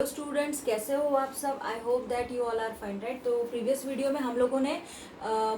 Students, कैसे हो आप सब? I hope that you all are fine, right. तो प्रीवियस वीडियो में हम लोगों ने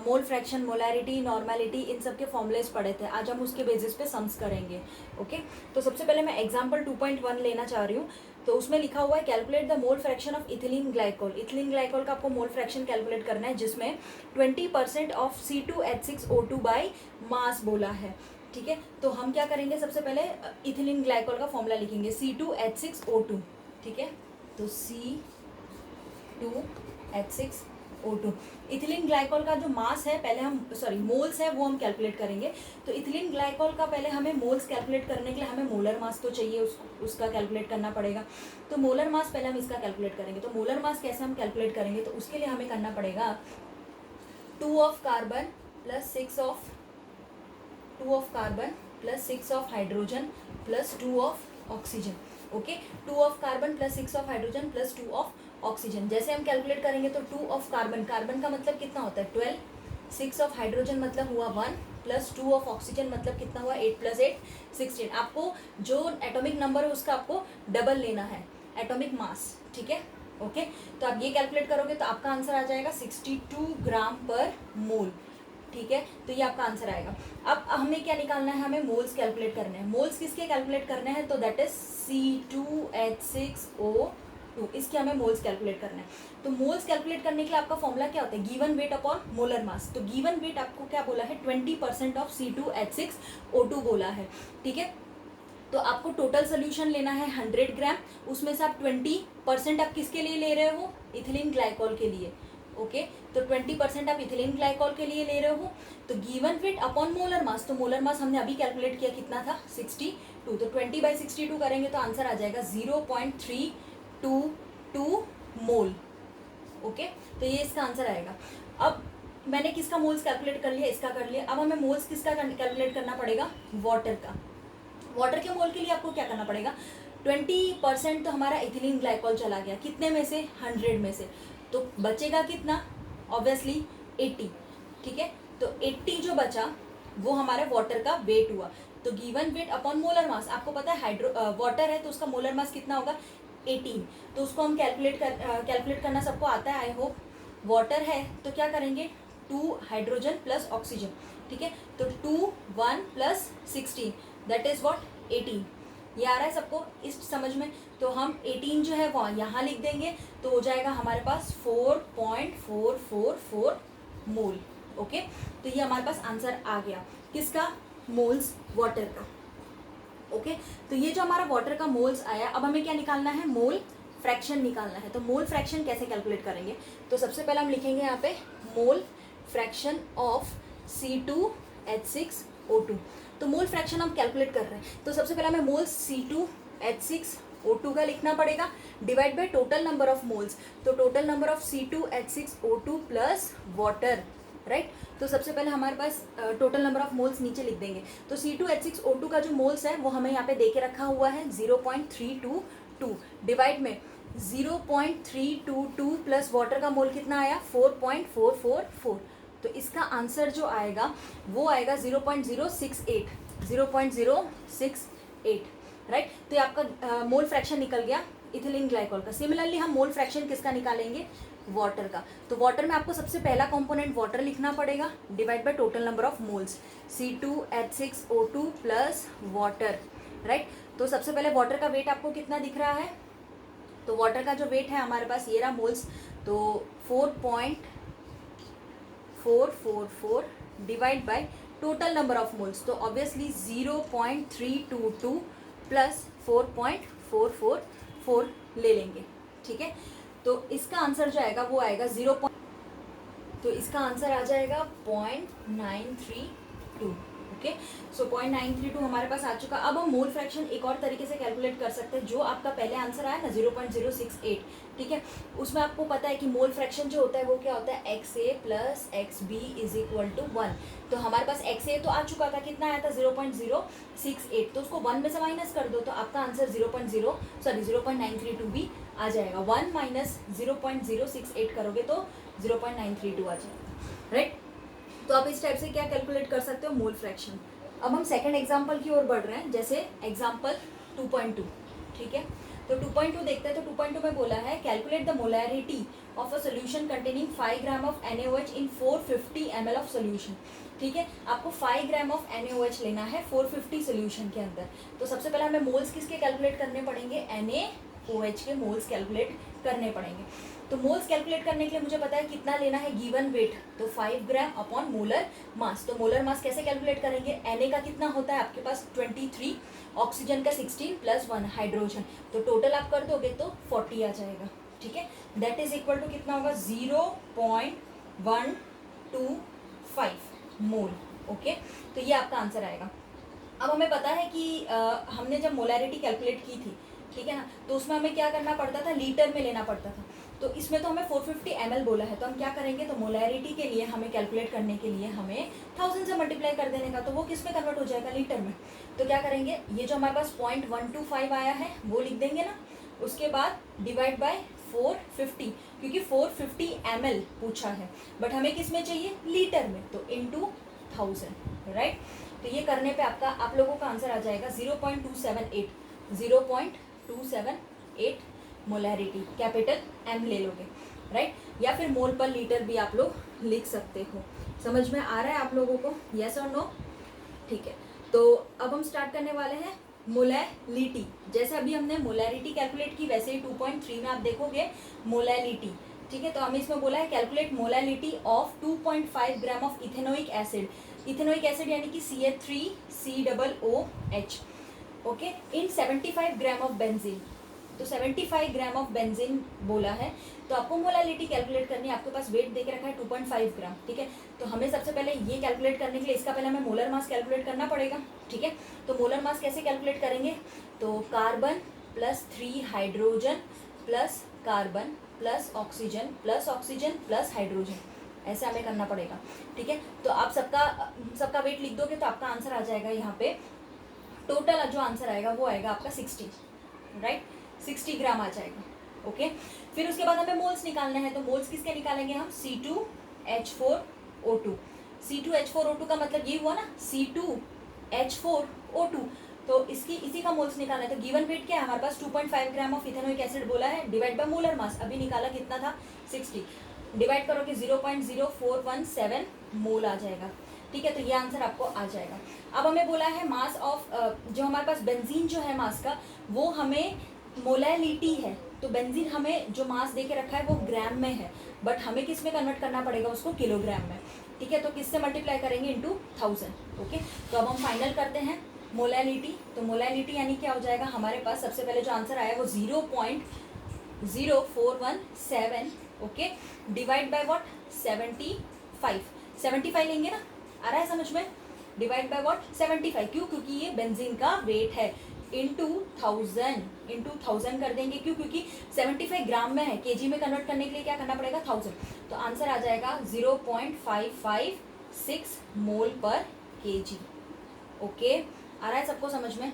मोल फ्रैक्शन, मोलैरिटी, नॉर्मेलिटी, इन सब के फॉर्मुलेज पढ़े थे। आज हम उसके बेसिस पे सम्स करेंगे। ओके तो सबसे पहले मैं एग्जांपल 2.1 लेना चाह रही हूँ। तो उसमें लिखा हुआ है calculate the mole fraction of ethylene glycol. Ethylene glycol का आपको मोल फ्रैक्शन कैलकुलेट करना है, जिसमें 20% ऑफ C2H6O2 बाई मास बोला है। ठीक है, तो हम क्या करेंगे, सबसे पहले इथिलीन ग्लाइकोल का फॉर्मूला लिखेंगे C2H6O2। ठीक है, तो C2H6O2। इथिलीन ग्लाइकोल का जो मास है, पहले हम मोल्स है वो हम कैलकुलेट करेंगे। तो इथिलीन ग्लाइकोल का पहले हमें मोल्स कैलकुलेट करने के लिए हमें मोलर मास तो चाहिए, उसका कैलकुलेट करना पड़ेगा। तो मोलर मास पहले हम इसका कैलकुलेट करेंगे। तो मोलर मास कैसे हम कैलकुलेट करेंगे, तो उसके लिए हमें करना पड़ेगा 2 of carbon plus 6 of hydrogen plus 2 of oxygen. Okay, 2 of carbon plus 6 of hydrogen plus 2 of oxygen. जैसे हम कैलकुलेट करेंगे तो 2 ऑफ कार्बन, कार्बन का मतलब कितना होता है 12, 6 ऑफ हाइड्रोजन मतलब हुआ 1, प्लस 2 ऑफ ऑक्सीजन मतलब कितना हुआ 8 + 8 16। आपको जो एटॉमिक नंबर है उसका आपको डबल लेना है, एटॉमिक मास। ठीक है, ओके तो आप ये कैलकुलेट करोगे तो आपका आंसर आ जाएगा 62 ग्राम पर मोल। ठीक है, तो ये आपका आंसर आएगा। अब हमें क्या निकालना है, हमें मोल्स कैलकुलेट करने हैं। मोल्स किसके कैलकुलेट करने हैं, तो दैट इज C2H6O2, इसके हमें मोल्स कैलकुलेट करना है। तो मोल्स कैलकुलेट करने के लिए आपका फॉर्मूला क्या होता है, गिवन वेट अपॉन मोलर मास। तो गिवन वेट आपको क्या बोला है, 20% ऑफ C2H6O2 बोला है। ठीक है, तो आपको टोटल सोल्यूशन लेना है 100 ग्राम, उसमें से आप 20% आप किसके लिए ले रहे हो, इथिलीन ग्लाइकोल के लिए। ओके तो 20% आप इथिलीन ग्लाइकोल के लिए ले रहे हो। तो गिवन वेट अपॉन मोलर मास, तो मोलर मास हमने अभी कैलकुलेट किया कितना था 62। तो 20/62 करेंगे तो आंसर आ जाएगा 0.322 मोल। ओके तो ये इसका आंसर आएगा। अब मैंने किसका मोल्स कैलकुलेट कर लिया, इसका कर लिया। अब हमें मोल्स किसका कैलकुलेट करना पड़ेगा, वाटर का। वाटर के मोल के लिए आपको क्या करना पड़ेगा, 20% तो हमारा इथिलीन ग्लाइकोल चला गया, कितने में से 100 में से, तो बचेगा कितना, ऑब्वियसली 80। ठीक है, तो 80 जो बचा वो हमारे वाटर का वेट हुआ। तो गिवन वेट अपॉन मोलर मास, आपको पता है वाटर है तो उसका मोलर मास कितना होगा 18। तो उसको हम कैलकुलेट करना सबको आता है, आई होप। वाटर है तो क्या करेंगे, 2 हाइड्रोजन प्लस ऑक्सीजन। ठीक है, तो 2 1 + 16 दैट इज व्हाट 18। ये आ रहा है सबको इस समझ में। तो हम 18 जो है वो यहाँ लिख देंगे, तो हो जाएगा हमारे पास 4.444 मोल। ओके तो ये हमारे पास आंसर आ गया, किसका, मोल्स, वाटर का। ओके तो ये जो हमारा वाटर का मोल्स आया, अब हमें क्या निकालना है, मोल फ्रैक्शन निकालना है। तो मोल फ्रैक्शन कैसे कैलकुलेट करेंगे, तो सबसे पहले हम लिखेंगे यहाँ पे मोल फ्रैक्शन ऑफ C2H6O2। तो मोल फ्रैक्शन हम कैलकुलेट कर रहे हैं, तो सबसे पहले हमें मोल C2H6O2 का लिखना पड़ेगा, divide by total number of moles. तो total number of C2H6O2 plus water, right. तो सबसे पहले हमारे पास टोटल नंबर ऑफ मोल्स नीचे लिख देंगे। तो C2H6O2 का जो मोल्स है वो हमें यहाँ पे दे के रखा हुआ है 0.322, डिवाइड में 0.322 प्लस वाटर का मोल कितना आया 4.444। तो इसका आंसर जो आएगा वो आएगा 0.068, राइट। तो ये आपका मोल फ्रैक्शन निकल गया इथिलीन ग्लाइकोल का। सिमिलरली हम मोल फ्रैक्शन किसका निकालेंगे, वाटर का। तो वाटर में आपको सबसे पहला कंपोनेंट वाटर लिखना पड़ेगा, divide by total number of moles, C2H6O2 plus water, right. तो सबसे पहले वाटर का वेट आपको कितना दिख रहा है, तो वाटर का जो वेट है हमारे पास ये रहा मोल्स, तो 4.444 divide by total number of moles, तो ऑब्वियसली 0.322 प्लस 4.444 ले लेंगे। ठीक है, तो इसका आंसर जो आएगा वो आएगा तो इसका आंसर आ जाएगा 0.932। ओके सो 0.932 हमारे पास आ चुका। अब हम मोल फ्रैक्शन एक और तरीके से कैलकुलेट कर सकते हैं, जो आपका पहले आंसर आया ना 0.068। ठीक है, उसमें आपको पता है कि मोल फ्रैक्शन जो होता है वो क्या होता है, XA + XB = 1। तो हमारे पास XA तो आ चुका था, कितना आया था 0.068, तो उसको 1 में से माइनस कर दो तो आपका आंसर 0.932 भी आ जाएगा। 1 - 0.068 करोगे तो 0.932 आ जाएगा, राइट। तो आप इस टाइप से क्या कैलकुलेट कर सकते हो, मोल फ्रैक्शन। अब हम सेकंड एग्जांपल की ओर बढ़ रहे हैं, जैसे एग्जांपल 2.2। ठीक है, तो 2.2 देखते हैं। तो 2.2 में बोला है calculate the molarity of a solution containing 5 gram of NaOH in 450 ml of solution. ठीक है, आपको 5 ग्राम ऑफ NaOH लेना है 450 सोल्यूशन के अंदर। तो सबसे पहले हमें मोल्स किसके कैलकुलेट करने पड़ेंगे, NaOH के मोल्स कैलकुलेट करने पड़ेंगे। तो मोल्स कैलकुलेट करने के लिए मुझे पता है कितना लेना है, गिवन वेट, तो 5 ग्राम अपॉन मोलर मास। तो मोलर मास कैसे कैलकुलेट करेंगे, Na का कितना होता है आपके पास 23, ऑक्सीजन का 16 प्लस 1 हाइड्रोजन, तो टोटल आप कर दोगे तो 40 आ जाएगा। ठीक है, दैट इज इक्वल टू कितना होगा 0.125 मोल। ओके, तो ये आपका आंसर आएगा। अब हमें पता है कि हमने जब मोलैरिटी कैलकुलेट की थी, ठीक है ना, तो उसमें हमें क्या करना पड़ता था, लीटर में लेना पड़ता था। तो इसमें तो हमें 450 ml बोला है, तो हम क्या करेंगे, तो मोलैरिटी के लिए हमें कैलकुलेट करने के लिए हमें 1000 से मल्टीप्लाई कर देने का, तो वो किस में कन्वर्ट हो जाएगा, लीटर में। तो क्या करेंगे, ये जो हमारे पास 0.125 आया है वो लिख देंगे ना, उसके बाद डिवाइड बाय 450, क्योंकि 450 ml पूछा है, बट हमें किस में चाहिए, लीटर में, तो इनटू 1000, राइट। तो ये करने पे आपका आप लोगों का आंसर आ जाएगा 0.278 मोलैरिटी, कैपिटल M ले लोगे, राइट, या फिर मोल पर लीटर भी आप लोग लिख सकते हो। समझ में आ रहा है आप लोगों को, यस और नो? ठीक है, तो अब हम स्टार्ट करने वाले हैं मोलैलिटी। जैसे अभी हमने मोलैरिटी कैलकुलेट की, वैसे ही 2.3 में आप देखोगे मोलैलिटी। ठीक है, तो हमें इसमें बोला है calculate molality of 2.5 gram of ethanoic acid. Ethanoic acid यानी कि CH3COOH, okay, in 75 gram of benzene. तो 75 ग्राम ऑफ बेंजीन बोला है, तो आपको मोलैलिटी कैलकुलेट करनी है। आपके पास वेट दे के रखा है 2.5 ग्राम, ठीक है। तो हमें सबसे पहले ये कैलकुलेट करने के लिए इसका पहले हमें मोलर मास कैलकुलेट करना पड़ेगा, ठीक है। तो मोलर मास कैसे कैलकुलेट करेंगे, तो carbon plus 3 hydrogen plus carbon plus oxygen plus hydrogen, ऐसे हमें करना पड़ेगा, ठीक है। तो आप सबका वेट लिख दोगे तो आपका आंसर आ जाएगा यहाँ पे, टोटल जो आंसर आएगा वो आएगा आपका 60, राइट, 60 ग्राम आ जाएगा, ओके। फिर उसके बाद हमें मोल्स निकालने हैं, तो मोल्स किसके निकालेंगे हम, C2H4O2। C2H4O2 का मतलब ये हुआ ना, C2H4O2, तो इसी का मोल्स निकालना है। तो गिवन वेट क्या है हमारे पास, 2.5 ग्राम ऑफ इथेनोइक एसिड बोला है, डिवाइड बाय मोलर मास, अभी निकाला कितना था 60, डिवाइड करोगे 0.0417 मोल आ जाएगा, ठीक है। तो ये आंसर आपको आ जाएगा। अब हमें बोला है मास ऑफ, जो हमारे पास बेंजीन जो है मास का, वो हमें मोलैलिटी है, तो बेंजीन हमें जो मास दे के रखा है वो ग्राम में है, बट हमें किस में कन्वर्ट करना पड़ेगा उसको, किलोग्राम में, ठीक है। तो किससे मल्टीप्लाई करेंगे, इनटू 1000, ओके। तो अब हम फाइनल करते हैं मोलैलिटी। तो मोलैलिटी यानी क्या हो जाएगा, हमारे पास सबसे पहले जो आंसर आया वो 0.0417, ओके, डिवाइड बाय व्हाट, 75 लेंगे ना, आ रहा है समझ में, डिवाइड बाय व्हाट 75, क्यों, क्योंकि ये बेंजीन का वेट है, इंटू 1000 कर देंगे, क्यों, क्योंकि 75 ग्राम में है, केजी में कन्वर्ट करने के लिए क्या करना पड़ेगा, 1000। तो आंसर आ जाएगा 0.556 मोल पर केजी, ओके। आ रहा है सबको समझ में,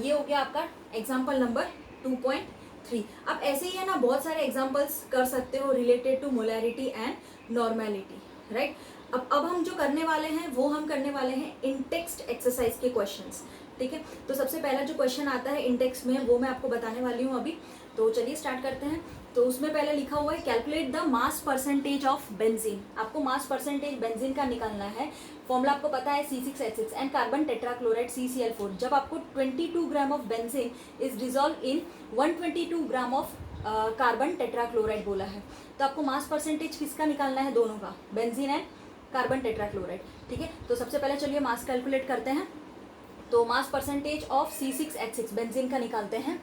ये हो गया आपका एग्जाम्पल नंबर 2.3। अब ऐसे ही है ना, बहुत सारे एग्जाम्पल्स कर सकते हो related to molarity and normality, right. अब हम जो करने वाले हैं वो हम करने वाले हैं इन टेक्स्ट एक्सरसाइज के क्वेश्चंस, ठीक है। तो सबसे पहला जो क्वेश्चन आता है इन टेक्स्ट में वो मैं आपको बताने वाली हूँ अभी, तो चलिए स्टार्ट करते हैं। तो उसमें पहले लिखा हुआ है calculate the mass percentage of benzene. आपको मास परसेंटेज बेंजीन का निकालना है। फॉर्मूला आपको पता है C6H6 and carbon tetrachloride CCl4। जब आपको 22 gram of benzene is dissolve in 122 gram of carbon tetrachloride बोला है, तो आपको मास परसेंटेज किसका निकालना है, दोनों का, बेंजीन एंड कार्बन टेट्राक्लोराइड, ठीक है। तो सबसे पहले चलिए मास कैलकुलेट करते हैं। तो mass percentage of C6H6 benzene का निकालते हैं,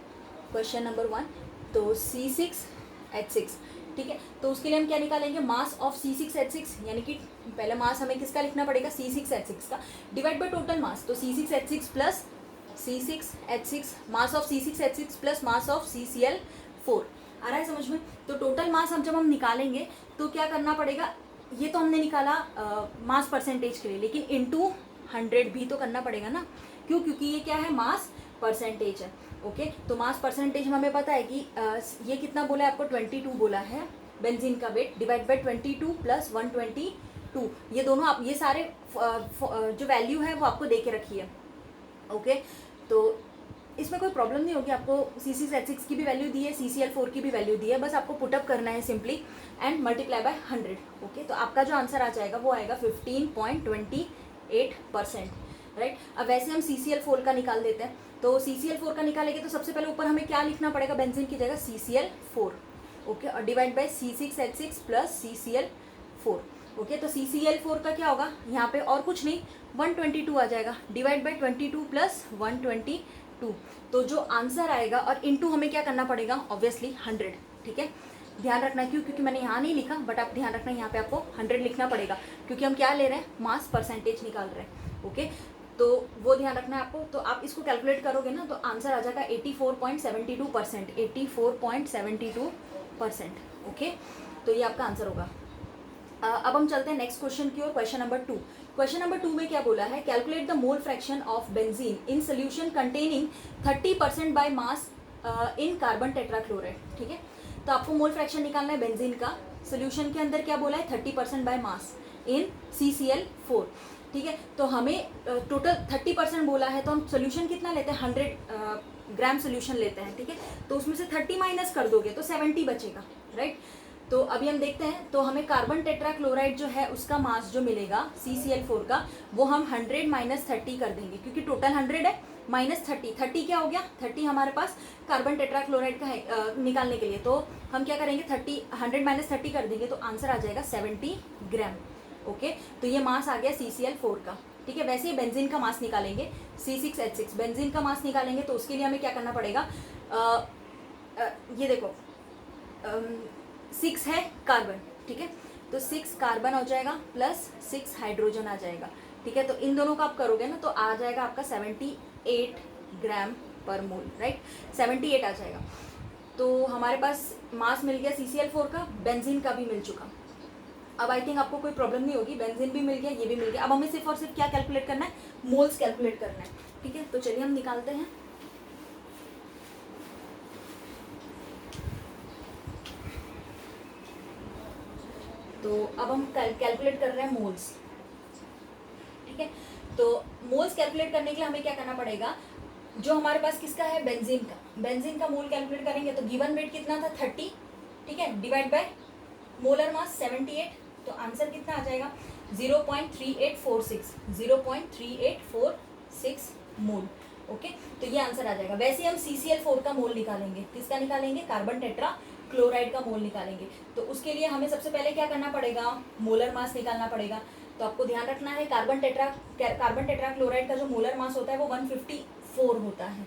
क्वेश्चन नंबर 1। तो C6H6, ठीक है। तो उसके लिए हम क्या निकालेंगे, मास ऑफ C6H6, यानी कि पहले मास हमें किसका लिखना पड़ेगा, C6H6 का, डिवाइड बाय टोटल मास। तो C6H6 plus C6H6, mass of C6H6 plus mass of CCl4, आ रहा है समझ में। तो टोटल मास जब हम निकालेंगे तो क्या करना पड़ेगा, ये तो हमने निकाला मास परसेंटेज के लिए, लेकिन इनटू 100 भी तो करना पड़ेगा ना, क्यों, क्योंकि ये क्या है, मास परसेंटेज है, ओके। तो मास परसेंटेज में हमें पता है कि ये कितना बोला है आपको, 22 बोला है बेंजीन का वेट, डिवाइड बाय 22 प्लस 122, ये दोनों आप ये सारे जो वैल्यू है वो आपको दे के रखी है, ओके। तो इसमें कोई प्रॉब्लम नहीं होगी, आपको C6H6 की भी वैल्यू दी है, CCl4 की भी वैल्यू दी है, बस आपको पुटअप करना है simply and multiply by 100। Okay, तो आपका जो आंसर आ जाएगा वो आएगा 15.28%, राइट। अब वैसे हम CCl4 का निकाल देते हैं, तो CCl4 का निकालेंगे तो सबसे पहले ऊपर हमें क्या लिखना पड़ेगा, बेंजीन की जगह CCl4, ओके, और divide by C6H6 plus CCl4। Okay, तो CCl4 का क्या होगा यहाँ पे, और कुछ नहीं, 122 आ जाएगा, डिवाइड बाय 22 प्लस 122। तो जो आंसर आएगा, और इनटू हमें क्या करना पड़ेगा, ऑब्वियसली 100, ठीक है। ध्यान रखना, क्योंकि मैंने यहाँ नहीं लिखा, बट आप ध्यान रखना यहाँ पे आपको 100 लिखना पड़ेगा, क्योंकि हम क्या ले रहे हैं, मास परसेंटेज निकाल रहे हैं। ओके, तो वो ध्यान रखना है आपको। तो आप इसको कैलकुलेट करोगे ना तो आंसर आ जाएगा 84.72%, 84.72%। ओके, तो ये आपका आंसर होगा। अब हम चलते हैं नेक्स्ट क्वेश्चन की ओर, क्वेश्चन नंबर 2। क्वेश्चन नंबर 2 में क्या बोला है, calculate the mole fraction of benzene in solution containing 30% by mass in carbon tetrachloride. ठीक है, तो आपको मोल फ्रैक्शन निकालना है बेंजीन का, सोल्यूशन के अंदर क्या बोला है, 30% बाय मास इन CCl4। ठीक है, तो हमें टोटल 30% बोला है, तो हम सोल्यूशन कितना लेते हैं, 100 ग्राम सोल्यूशन लेते हैं। ठीक है, तो उसमें से 30 माइनस कर दोगे तो 70 बचेगा, राइट। तो अभी हम देखते हैं, तो हमें कार्बन टेट्राक्लोराइड जो है उसका मास जो मिलेगा CCl4 का, वो हम 100 माइनस 30 कर देंगे, क्योंकि टोटल 100 है, माइनस 30 क्या हो गया, 30 हमारे पास कार्बन टेट्राक्लोराइड का है निकालने के लिए। तो हम क्या करेंगे, 100 माइनस 30 कर देंगे, तो आंसर आ जाएगा 70 ग्राम। ओके, तो ये मास आ गया CCl4 का। ठीक है, वैसे ही बेंजीन का मास निकालेंगे, C6H6 बेंजीन का मास निकालेंगे, तो उसके लिए हमें क्या करना पड़ेगा, ये देखो 6 है कार्बन, ठीक है, तो 6 कार्बन हो जाएगा प्लस 6 हाइड्रोजन आ जाएगा। ठीक है, तो इन दोनों का आप करोगे ना तो आ जाएगा आपका 78 ग्राम पर मोल, राइट, 78 आ जाएगा। तो हमारे पास मास मिल गया CCl4 का, बेंजीन का भी मिल चुका। अब आई थिंक आपको कोई प्रॉब्लम नहीं होगी, बेंजीन भी मिल गया, ये भी मिल गया। अब हमें सिर्फ और सिर्फ क्या कैलकुलेट करना है, मोल्स कैलकुलेट करना है। ठीक है, तो चलिए हम निकालते हैं। तो अब हम कैलकुलेट कर रहे हैं मोल्स। ठीक है, तो मोल्स कैलकुलेट करने के लिए हमें क्या करना पड़ेगा, जो हमारे पास किसका है, बेंजीन का मोल कैलकुलेट करेंगे। तो गिवन वेट कितना था, 30, ठीक है, डिवाइड बाय मोलर मास 78, तो आंसर कितना आ जाएगा 0.3846 मोल। ओके, तो ये आंसर आ जाएगा। वैसे हम CCl4 का मोल निकालेंगे, किसका निकालेंगे, कार्बन टेट्रा क्लोराइड का मोल निकालेंगे। तो उसके लिए हमें सबसे पहले क्या करना पड़ेगा, मोलर मास निकालना पड़ेगा। तो आपको ध्यान रखना है, कार्बन टेट्रा क्लोराइड का जो मोलर मास होता है वो 154 होता है,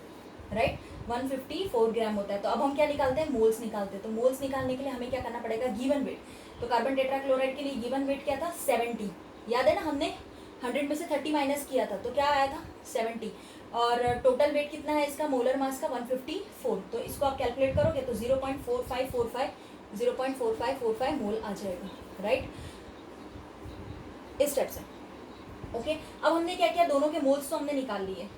राइट, 154 ग्राम होता है। तो अब हम क्या निकालते हैं, मोल्स निकालते हैं। तो मोल्स निकालने के लिए हमें क्या करना पड़ेगा, गिवन वेट। तो कार्बन टेट्राक्लोराइड के लिए गिवन वेट क्या था, 70, याद है ना, हमने 100 में से 30 माइनस किया था, तो क्या आया था 70। और टोटल वेट कितना है इसका, मोलर मास का 154। तो इसको आप कैलकुलेट करोगे तो 0.4545 मोल आ जाएगा, राइट, इस स्टेप से। ओके, अब हमने क्या किया, दोनों के मोल्स तो हमने निकाल लिए।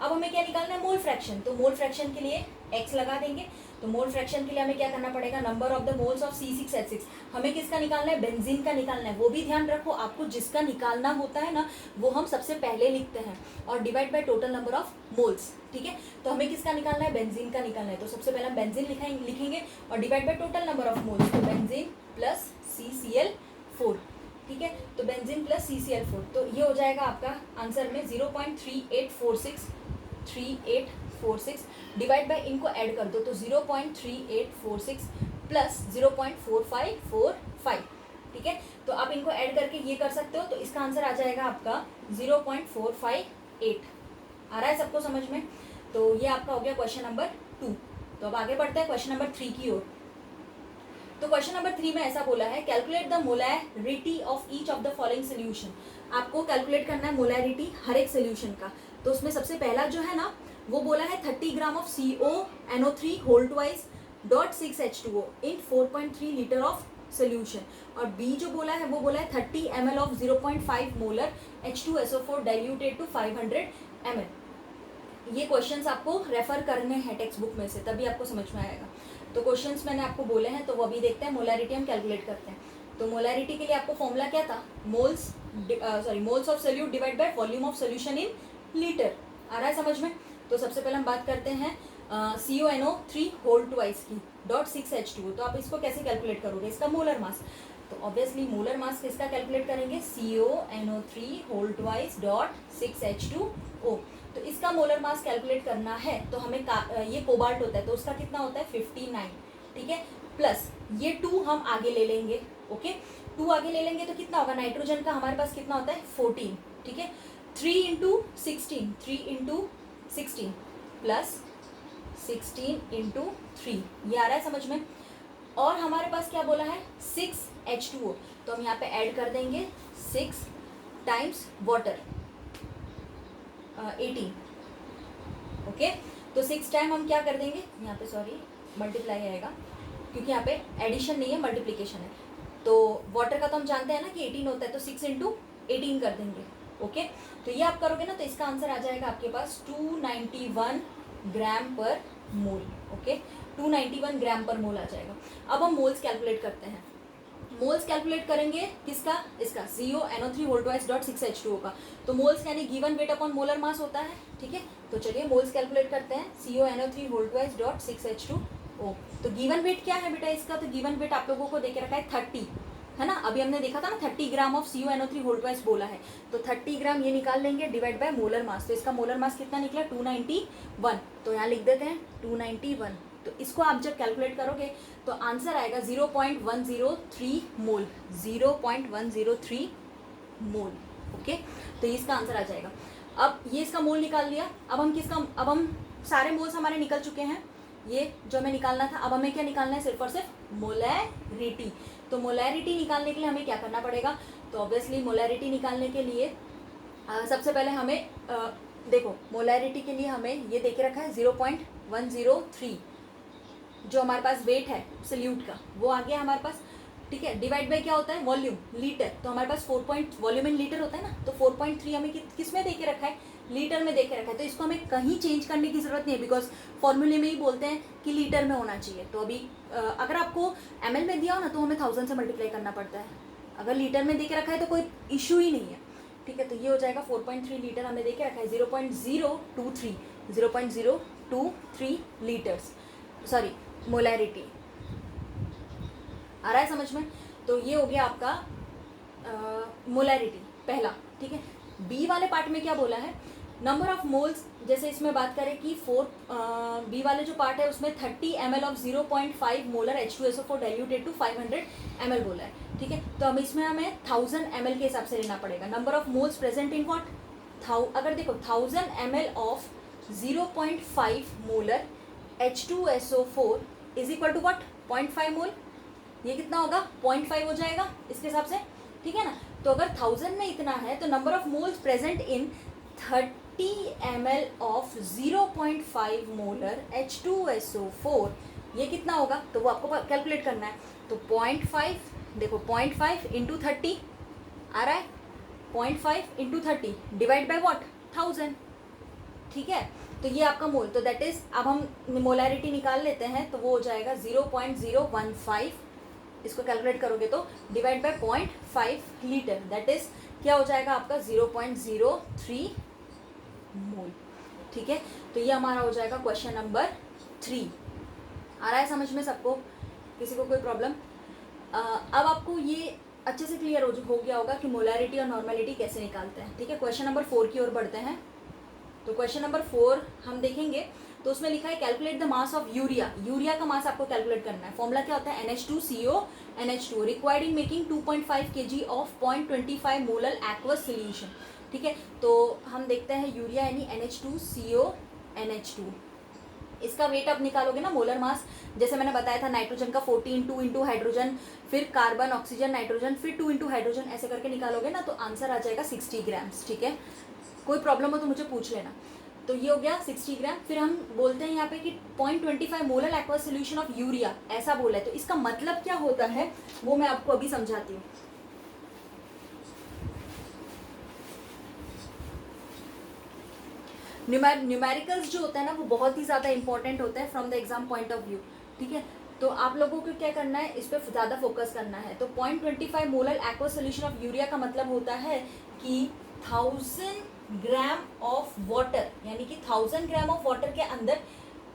अब हमें क्या निकालना है, मोल फ्रैक्शन। तो मोल फ्रैक्शन के लिए x लगा देंगे। तो मोल फ्रैक्शन के लिए हमें क्या करना पड़ेगा, number of the moles of C6H6। हमें किसका निकालना है, बेंजीन का निकालना है। वो भी ध्यान रखो, आपको जिसका निकालना होता है ना वो हम सबसे पहले लिखते हैं, और divide by total number of moles. ठीक है, तो हमें किसका निकालना है, बेंजीन का निकालना है। तो सबसे पहले हम बेंजीन लिखेंगे और divide by total number of moles, तो बेंजीन प्लस CCl4। ठीक है, तो बेंजीन प्लस CCl4, तो ये हो जाएगा आपका आंसर में 0.3846 डिवाइड बाय, इनको ऐड कर दो तो 0.3846 प्लस 0.4545। ठीक है, तो आप इनको ऐड करके ये कर सकते हो, तो इसका आंसर आ जाएगा आपका 0.458। आ रहा है सबको समझ में। तो ये आपका हो गया क्वेश्चन नंबर 2। तो अब आगे बढ़ते हैं क्वेश्चन नंबर 3 की ओर। तो क्वेश्चन नंबर 3 में ऐसा बोला है, calculate the molarity of each of the following solution. आपको कैलकुलेट करना है मोलैरिटी हर एक सोल्यूशन का। तो उसमें सबसे पहला जो है ना वो बोला है 30 gram of CONO3 whole twice .6H2O in 4.3 litre of solution. और बी जो बोला है वो बोला है 30 ml of 0.5 molar H2SO4 diluted to 500 ml। ये क्वेश्चंस आपको रेफर करने हैं टेक्स्ट बुक में से, तभी आपको समझ में आएगा। तो क्वेश्चंस मैंने आपको बोले हैं, तो वो अभी देखते हैं। मोलैरिटी हम कैलकुलेट करते हैं। तो मोलैरिटी के लिए आपको फॉर्मूला क्या था, moles of solute divide by volume of solution in litre. आ रहा है समझ में। तो सबसे पहले हम बात करते हैं CONO3 होल ट्वाइस की .6H2O। तो आप इसको कैसे कैलकुलेट करोगे, इसका मोलर मास। तो ऑब्वियसली मोलर मास किसका कैलकुलेट करेंगे, CONO3 होल ट्वाइस .6H2O। तो इसका मोलर मास कैलकुलेट करना है तो हमें ये कोबाल्ट होता है तो उसका कितना होता है 59, ठीक है, प्लस ये 2 हम आगे ले लेंगे, ओके, 2 आगे ले लेंगे तो कितना होगा, नाइट्रोजन का हमारे पास कितना होता है 14, ठीक है, 3 इंटू 16 प्लस 16 इंटू 3, ये आ रहा है समझ में। और हमारे पास क्या बोला है 6H2O, तो हम यहाँ पे ऐड कर देंगे 6 टाइम्स वाटर 18, ओके। तो 6 टाइम हम क्या कर देंगे यहाँ पे, सॉरी मल्टीप्लाई आएगा क्योंकि यहाँ पे एडिशन नहीं है मल्टीप्लिकेशन है। तो वाटर का तो हम जानते हैं ना कि 18 होता है, तो 6 इंटू 18 कर देंगे, ओके। तो ये आप करोगे ना तो इसका आंसर आ जाएगा आपके पास 291 ग्राम पर मोल, ओके, 291 ग्राम पर मोल आ जाएगा। अब हम मोल्स कैलकुलेट करते हैं। मोल्स कैलकुलेट करेंगे किसका, इसका CONO3 होल ट्वाइस .6H2O का। तो मोल्स यानी गिवन वेट अपॉन मोलर मास होता है, ठीक है। तो चलिए मोल्स कैलकुलेट करते हैं, CONO3 होल ट्वाइस .6H2O। तो गिवन वेट क्या है बेटा इसका, तो गिवन वेट आप लोगों को दे के रखा है 30, है ना। अभी हमने देखा था ना 30 gram of CONO3 whole twice बोला है, तो 30 ग्राम ये निकाल लेंगे डिवाइड बाय मोलर मास। तो इसका मोलर मास कितना निकला 291, तो यहाँ लिख देते हैं 291। तो इसको आप जब कैलकुलेट करोगे तो आंसर आएगा 0.103 मोल, 0.103 मोल, ओके। तो इसका आंसर आ जाएगा। अब ये इसका मोल निकाल लिया। अब हम सारे मोल्स हमारे निकल चुके हैं, ये जो हमें निकालना था। अब हमें क्या निकालना है, सिर्फ और सिर्फ मोलैरिटी। तो मोलैरिटी निकालने के लिए हमें क्या करना पड़ेगा, तो ऑब्वियसली मोलैरिटी निकालने के लिए सबसे पहले हमें देखो मोलैरिटी के लिए हमें ये दे के रखा है 0.103, जो हमारे पास वेट है सल्यूट का वो आ गया हमारे पास, ठीक है। डिवाइड बाय क्या होता है, वॉल्यूम, लीटर। तो हमारे पास 4 वॉल्यूम इन लीटर होता है ना, तो 4.3 हमें किस में दे के रखा है, लीटर में दे के रखा है। तो इसको हमें कहीं चेंज करने की जरूरत नहीं है, बिकॉज फॉर्मूले में ही बोलते हैं कि लीटर में होना चाहिए। तो अभी अगर आपको ml में दिया हो ना तो हमें 1000 से मल्टीप्लाई करना पड़ता है, अगर लीटर में दे के रखा है तो कोई इशू ही नहीं है, ठीक है। तो ये हो जाएगा 4.3 लीटर हमें दे के रखा है, 0.023 लीटर्स, सॉरी मोलैरिटी। आ रहा है समझ में। तो ये हो गया आपका मोलैरिटी पहला, ठीक है। बी वाले पार्ट में क्या बोला है, नंबर ऑफ मोल्स। जैसे इसमें बात करें कि बी वाले जो पार्ट है उसमें 30 ml of 0.5 molar H2SO4 diluted to 500 ml बोला है, ठीक है। तो हमें 1000 ml के हिसाब से लेना पड़ेगा। Number of moles present in what, अगर देखो 1000 ml of 0.5 molar H2SO4 is equal to what 0.5 mole, ये कितना होगा 0.5 हो जाएगा इसके हिसाब से, ठीक है ना। तो अगर 1000 में इतना है तो number of moles present in 30 ml of 0.5 molar H2SO4 ये कितना होगा, तो वो आपको कैलकुलेट करना है। तो 0.5 देखो 0.5 इंटू 30 आ रहा है, 0.5 इंटू 30 डिवाइड बाई व्हाट 1000, ठीक है। तो ये आपका मोल, तो दैट इज, अब हम मोलैरिटी निकाल लेते हैं तो वो हो जाएगा 0.015, इसको कैलकुलेट करोगे तो divide by 0.5 litre, that is क्या हो जाएगा आपका 0.03 मोल, ठीक है। तो ये हमारा हो जाएगा क्वेश्चन नंबर 3। आ रहा है समझ में सबको, किसी को कोई प्रॉब्लम। अब आपको ये अच्छे से क्लियर हो गया होगा कि मोलैरिटी और नॉर्मेलिटी कैसे निकालते हैं, ठीक है। क्वेश्चन नंबर 4 की ओर बढ़ते हैं। तो क्वेश्चन नंबर 4 हम देखेंगे तो उसमें लिखा है calculate the mass of urea. Urea का मास आपको कैलकुलेट करना है। फॉर्मूला क्या होता है, NH2CO NH2 required in making 2.5 kg of 0.25 molar aqueous solution, ठीक है। तो हम देखते हैं यूरिया यानी NH2CO NH2, इसका वेट आप निकालोगे ना मोलर मास, जैसे मैंने बताया था नाइट्रोजन का 14, 2 इंटू हाइड्रोजन, फिर कार्बन ऑक्सीजन नाइट्रोजन, फिर 2 इंटू हाइड्रोजन, ऐसे करके निकालोगे ना तो आंसर आ जाएगा 60 ग्राम्स, ठीक है। कोई प्रॉब्लम हो तो मुझे पूछ लेना। तो ये हो गया 60 ग्राम। फिर हम बोलते हैं यहाँ पे कि 0.25 molar aqueous solution of urea, ऐसा बोला है। तो इसका मतलब क्या होता है वो मैं आपको अभी समझाती हूँ। न्यूमेरिकल्स जो होता है ना वो बहुत ही ज़्यादा इंपॉर्टेंट होता है from the exam point of view, ठीक है। तो आप लोगों को क्या करना है, इस पर ज़्यादा फोकस करना है। तो 0.25 molar aqueous solution of urea का मतलब होता है कि 1000 ग्राम ऑफ वाटर, यानी कि 1000 ग्राम ऑफ वाटर के अंदर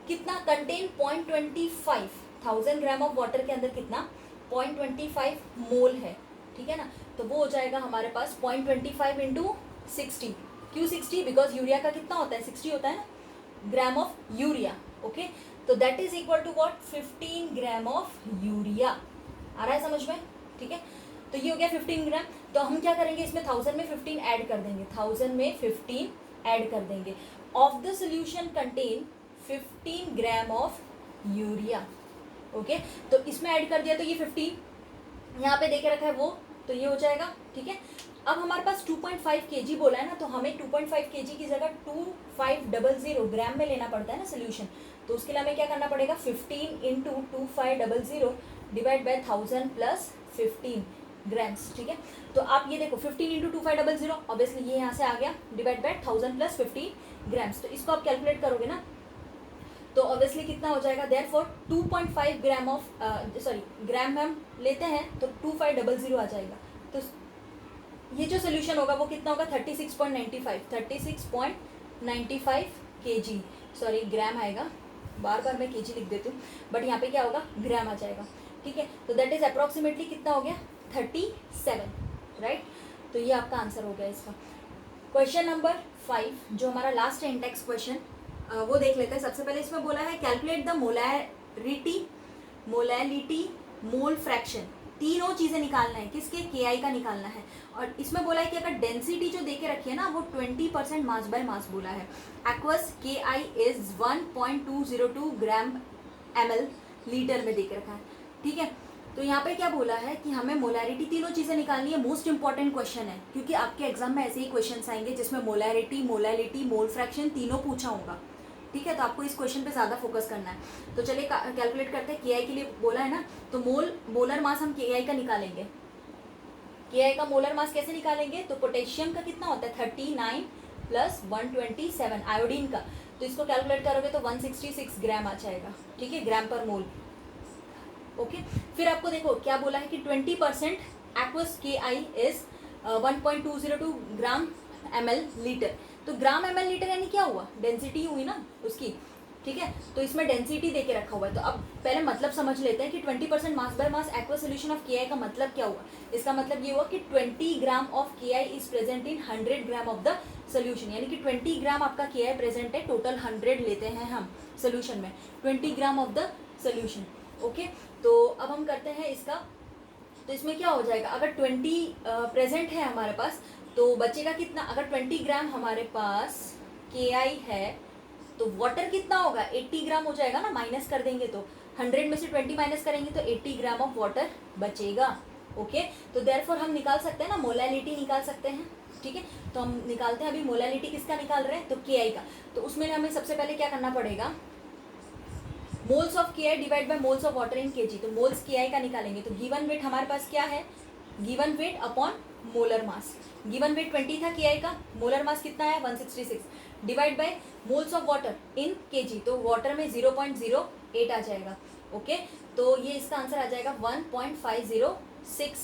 कितना कंटेन 0.25, 1000 ग्राम ऑफ वाटर के अंदर कितना 0.25 मोल है, ठीक है ना। तो वो हो जाएगा हमारे पास 0.25 इंटू 60, क्यों 60, बिकॉज यूरिया का कितना होता है 60 होता है ना, ग्राम ऑफ यूरिया। ओके, तो that is equal to what 15 gram of urea. आ रहा है समझ में, ठीक है। तो ये हो गया 15 ग्राम। तो हम क्या करेंगे, इसमें 1000 में 15 ऐड कर देंगे, 1000 में 15 ऐड कर देंगे। Of the solution contain 15 gram of urea. Okay, तो इसमें ऐड कर दिया तो ये 15 यहाँ पे देके रखा है वो, तो ये हो जाएगा, ठीक है। अब हमारे पास 2.5 kg बोला है ना, तो हमें 2.5 kg की जगह 2500 ग्राम में लेना पड़ता है ना सोल्यूशन। तो उसके लिए हमें क्या करना पड़ेगा, 15 into 2500 divide by 1000 plus 15 grams, ठीक है। तो आप ये देखो 15 इंटू 2500, ऑब्वियसली ये यहाँ से आ गया, डिवाइड बाय 1000 प्लस 15 ग्राम्स। तो इसको आप कैलकुलेट करोगे ना, तो ऑब्वियसली कितना हो जाएगा, देयरफॉर 2.5 ग्राम ऑफ ग्राम में हम लेते हैं तो 2500 आ जाएगा। तो ये जो सोल्यूशन होगा वो कितना होगा 36.95 kg, सॉरी ग्राम आएगा, बार बार मैं kg लिख देती हूँ, बट यहाँ पे क्या होगा ग्राम आ जाएगा, ठीक है। तो दैट इज अप्रॉक्सीमेटली कितना हो गया 37, राइट। तो ये आपका आंसर हो गया इसका। क्वेश्चन नंबर 5 जो हमारा लास्ट है इंडेक्स क्वेश्चन, वो देख लेते हैं। सबसे पहले इसमें बोला है calculate the molarity, mole fraction, तीनों चीजें निकालना है, किसके KI का निकालना है। और इसमें बोला है कि अगर डेंसिटी जो देके रखी है ना वो 20% मास बाय मास बोला है। Aqueous KI is 1.202 gram ml litre में देके रखा है, ठीक है। तो यहाँ पे क्या बोला है कि हमें मोलैरिटी, तीनों चीजें निकालनी है। मोस्ट इंपॉर्टेंट क्वेश्चन है, क्योंकि आपके एग्जाम में ऐसे ही क्वेश्चन आएंगे जिसमें मोलैरिटी, मोलैलिटी, मोल फ्रैक्शन तीनों पूछा होगा, ठीक है। तो आपको इस क्वेश्चन पे ज़्यादा फोकस करना है। तो चलिए कैलकुलेट करते हैं। KI के लिए बोला है ना, तो मोलर मास हम KI का निकालेंगे। KI का मोलर मास कैसे निकालेंगे, तो पोटेशियम का कितना होता है 39 प्लस 127 आयोडीन का, तो इसको कैलकुलेट करोगे तो 166 ग्राम आ जाएगा, ठीक है, ग्राम पर मोल। ओके, फिर आपको देखो क्या बोला है कि 20% aqueous KI is 1.202 gram ml litre. तो ग्राम ml लीटर यानी क्या हुआ, डेंसिटी हुई ना उसकी, ठीक है। तो इसमें डेंसिटी देके रखा हुआ है। तो अब पहले मतलब समझ लेते हैं कि 20% mass by mass aqua solution of KI का मतलब क्या हुआ। इसका मतलब ये हुआ कि 20 gram of KI is present in 100 gram of the solution, यानी कि 20 ग्राम आपका KI प्रेजेंट है, टोटल 100 लेते हैं हम सोल्यूशन में, 20 gram of the solution. Okay, तो अब हम करते हैं इसका। तो इसमें क्या हो जाएगा, अगर 20 प्रेजेंट है हमारे पास तो बचेगा कितना, अगर 20 ग्राम हमारे पास KI है तो वाटर कितना होगा 80 ग्राम हो जाएगा ना, माइनस कर देंगे तो 100 में से 20 माइनस करेंगे तो 80 ग्राम ऑफ वाटर बचेगा। ओके, तो देयरफॉर हम निकाल सकते हैं ना, मोलैलिटी निकाल सकते हैं, ठीक है। तो हम निकालते हैं अभी मोलैलिटी किसका निकाल रहे हैं, तो KI का। तो उसमें हमें सबसे पहले क्या करना पड़ेगा, moles of KI divide by moles of water in kg। तो मोल्स KI का निकालेंगे तो गिवन वेट हमारे पास क्या है, गिवन वेट अपॉन मोलर मास। गिवन वेट 20 था KI का, मोलर मास कितना है 166, divide by moles of water in kg, तो वाटर में 0.08 आ जाएगा। ओके, तो ये इसका आंसर आ जाएगा 1.506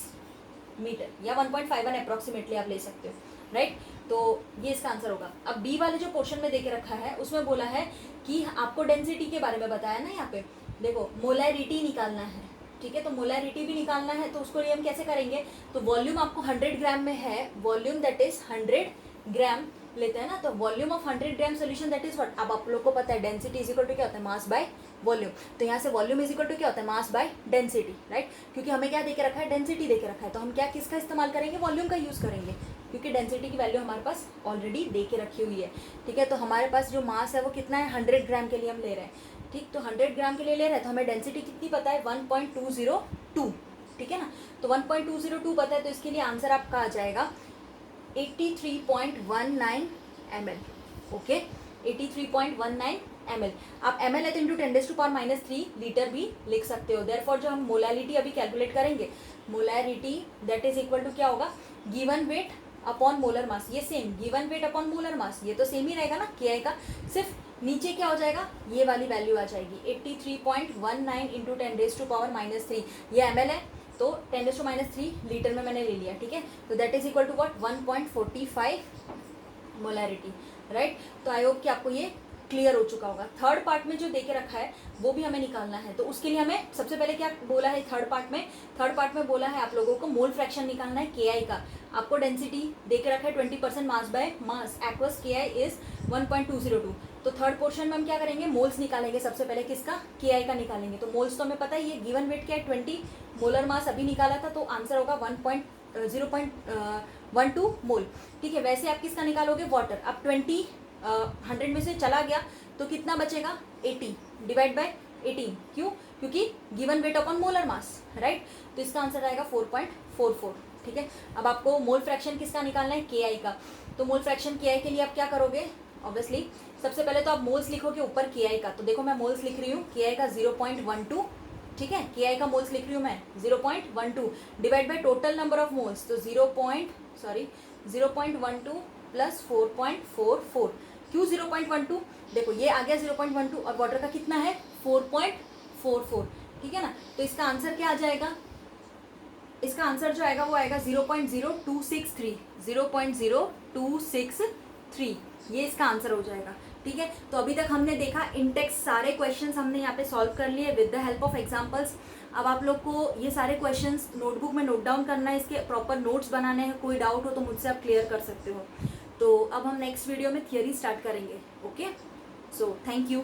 मीटर या 1.51 अप्रॉक्सीमेटली आप ले सकते हो, राइट। तो ये इसका आंसर होगा। अब बी वाले जो पोर्शन में देके रखा है उसमें बोला है कि आपको डेंसिटी के बारे में बताया ना, यहाँ पे देखो मोलैरिटी निकालना है, ठीक है। तो मोलैरिटी भी निकालना है, तो उसको लिए हम कैसे करेंगे, तो वॉल्यूम आपको 100 ग्राम में है, वॉल्यूम दैट इज 100 ग्राम लेते हैं ना, तो volume of 100 gram solution that is what. अब आप लोग को पता है डेंसिटी इज इक्वल टू क्या होता है, मास बाय वॉल्यूम। तो यहाँ से वॉल्यूम इज इक्वल टू क्या होता है, मास बाय डेंसिटी, राइट। क्योंकि हमें क्या देके रखा है, डेंसिटी देके रखा है, तो हम क्या किसका इस्तेमाल करेंगे, वॉल्यूम का यूज़ करेंगे, क्योंकि डेंसिटी की वैल्यू हमारे पास ऑलरेडी दे के रखी हुई है, ठीक है। तो हमारे पास जो मास है वो कितना है 100 ग्राम के लिए हम ले रहे हैं, ठीक। तो 100 ग्राम के लिए ले रहे हैं तो हमें डेंसिटी कितनी पता है 1.202, ठीक है ना। तो 1.202 पता है, तो इसके लिए आंसर आपका आ जाएगा 83.19 ml। Okay, 83.19 ml। आप ml है तो इंटू 10⁻³ लीटर भी लिख सकते हो। देयरफॉर जो हम मोलैलिटी अभी कैलकुलेट करेंगे, molarity that is equal to क्या होगा, given weight upon molar mass. ये same given weight upon molar mass, ये तो सेम ही रहेगा ना KI का, सिर्फ नीचे क्या हो जाएगा, ये वाली वैल्यू आ जाएगी 83.19 इंटू 10⁻³ ये ml है, तो 10⁻³ लीटर में मैंने ले लिया, ठीक है। तो that is equal to what 1.45 molarity, right. तो आई होप कि आपको ये क्लियर हो चुका होगा। थर्ड पार्ट में जो दे के रखा है वो भी हमें निकालना है, तो उसके लिए हमें सबसे पहले क्या बोला है थर्ड पार्ट में बोला है आप लोगों को मोल फ्रैक्शन निकालना है के आई का। आपको डेंसिटी दे के रखा है 20% मास बाय मास एक्वस, के आई इज 1.202। तो थर्ड पोर्शन में हम क्या करेंगे, मोल्स निकालेंगे। सबसे पहले किसका, के आई का निकालेंगे। तो मोल्स तो हमें पता ही है, गिवन वेट क्या है 20, मोलर मास अभी निकाला था, तो आंसर होगा 0.12 मोल। ठीक है, वैसे आप किसका निकालोगे, वाटर। अब 20 100 में से चला गया तो कितना बचेगा, 80 डिवाइड बाय 18। क्यों, क्योंकि गिवन वेट अपॉन मोलर मास, राइट। तो इसका आंसर आएगा 4.44। ठीक है, अब आपको मोल फ्रैक्शन किसका निकालना है, के आई का। तो मोल फ्रैक्शन के आई के लिए आप क्या करोगे, ऑब्वियसली सबसे पहले तो आप मोल्स लिखोगे ऊपर के आई का। तो देखो मैं मोल्स लिख रही हूँ, के आई का 0.12, ठीक है, के आई का मोल्स लिख रही हूँ मैं 0.12 divide by total number of moles, तो 0.12 प्लस 4.44। क्यों 0.12, देखो ये आ गया 0.12 और वाटर का कितना है 4.44, ठीक है ना। तो इसका आंसर क्या आ जाएगा, इसका आंसर जो आएगा वो आएगा 0.0263, 0.0263, ये इसका आंसर हो जाएगा। ठीक है, तो अभी तक हमने देखा इनटेक्स सारे क्वेश्चंस हमने यहाँ पे सॉल्व कर लिए with the help of examples. अब आप लोग को ये सारे क्वेश्चंस नोटबुक में नोट डाउन करना है, इसके प्रॉपर नोट्स बनाने हैं। कोई डाउट हो तो मुझसे आप क्लियर कर सकते हो। तो अब हम नेक्स्ट वीडियो में थियरी स्टार्ट करेंगे। Okay, so thank you.